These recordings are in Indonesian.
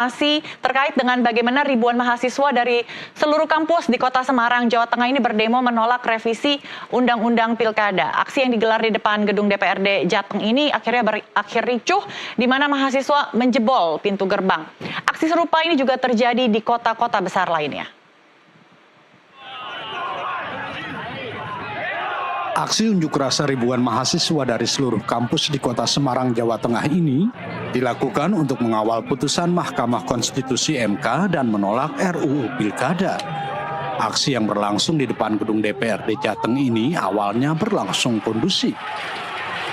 Masih terkait dengan bagaimana ribuan mahasiswa dari seluruh kampus di Kota Semarang, Jawa Tengah ini berdemo menolak revisi Undang-Undang Pilkada. Aksi yang digelar di depan gedung DPRD Jateng ini akhirnya berakhir ricuh di mana mahasiswa menjebol pintu gerbang. Aksi serupa ini juga terjadi di kota-kota besar lainnya. Aksi unjuk rasa ribuan mahasiswa dari seluruh kampus di Kota Semarang, Jawa Tengah ini dilakukan untuk mengawal putusan Mahkamah Konstitusi MK dan menolak RUU Pilkada. Aksi yang berlangsung di depan gedung DPRD Jateng ini awalnya berlangsung kondusif.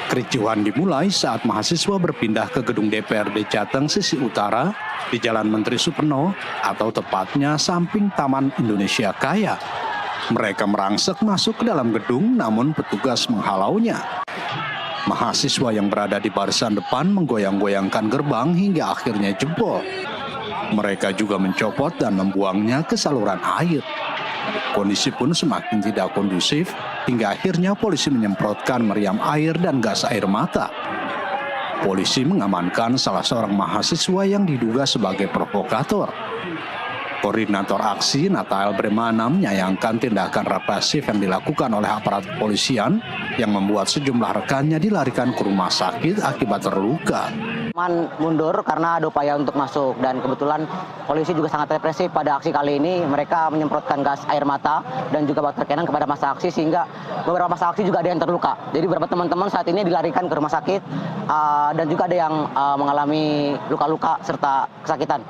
Kericuhan dimulai saat mahasiswa berpindah ke gedung DPRD Jateng sisi utara di Jalan Menteri Supeno atau tepatnya samping Taman Indonesia Kaya. Mereka merangsek masuk ke dalam gedung namun petugas menghalaunya. Mahasiswa yang berada di barisan depan menggoyang-goyangkan gerbang hingga akhirnya jebol. Mereka juga mencopot dan membuangnya ke saluran air. Kondisi pun semakin tidak kondusif hingga akhirnya polisi menyemprotkan meriam air dan gas air mata. Polisi mengamankan salah seorang mahasiswa yang diduga sebagai provokator. Koordinator aksi Nathanael Bremana menyayangkan tindakan represif yang dilakukan oleh aparat kepolisian yang membuat sejumlah rekannya dilarikan ke rumah sakit akibat terluka. Mundur karena ada upaya untuk masuk dan kebetulan polisi juga sangat represif pada aksi kali ini. Mereka menyemprotkan gas air mata dan juga water cannon kepada massa aksi sehingga beberapa massa aksi juga ada yang terluka. Jadi beberapa teman-teman saat ini dilarikan ke rumah sakit dan juga ada yang mengalami luka-luka serta kesakitan.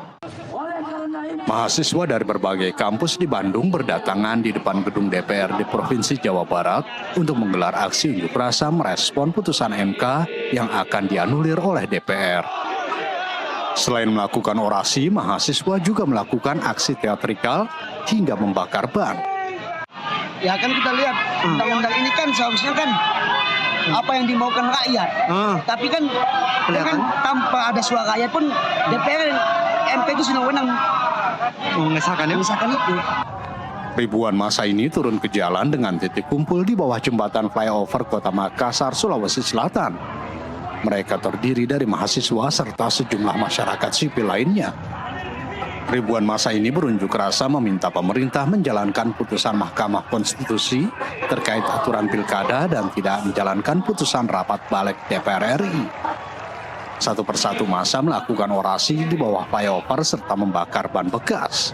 Mahasiswa dari berbagai kampus di Bandung berdatangan di depan gedung DPRD Provinsi Jawa Barat untuk menggelar aksi unjuk rasa merespon putusan MK yang akan dianulir oleh DPR. Selain melakukan orasi, mahasiswa juga melakukan aksi teatrikal hingga membakar ban. Ya kan kita lihat undang-undang ini kan seharusnya kan apa yang dimaukan rakyat. Tapi kan tanpa ada suara rakyat pun DPR MP itu sudah menang mengesahkan itu. Ribuan massa ini turun ke jalan dengan titik kumpul di bawah jembatan flyover Kota Makassar, Sulawesi Selatan. Mereka terdiri dari mahasiswa serta sejumlah masyarakat sipil lainnya. Ribuan massa ini berunjuk rasa meminta pemerintah menjalankan putusan Mahkamah Konstitusi terkait aturan pilkada dan tidak menjalankan putusan rapat balik DPR RI. Satu persatu massa melakukan orasi di bawah flyover serta membakar ban bekas.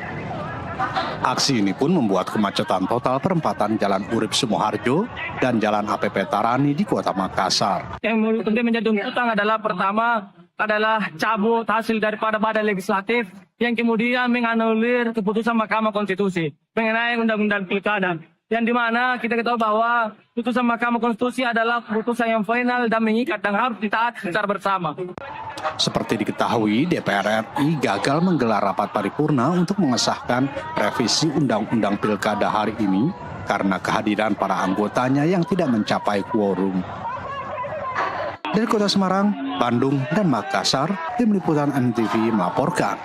Aksi ini pun membuat kemacetan total perempatan Jalan Urip Sumoharjo dan Jalan APP Tarani di Kota Makassar. Yang penting menjadi tuntutan adalah pertama adalah cabut hasil daripada badan legislatif yang kemudian menganulir keputusan Mahkamah Konstitusi mengenai Undang-Undang Pilkada. Yang dimana kita ketahui bahwa putusan Mahkamah Konstitusi adalah putusan yang final dan mengikat dan harus ditaati secara bersama. Seperti diketahui, DPR RI gagal menggelar rapat paripurna untuk mengesahkan revisi Undang-Undang Pilkada hari ini karena kehadiran para anggotanya yang tidak mencapai quorum. Dari Kota Semarang, Bandung, dan Makassar, tim liputan NTV melaporkan.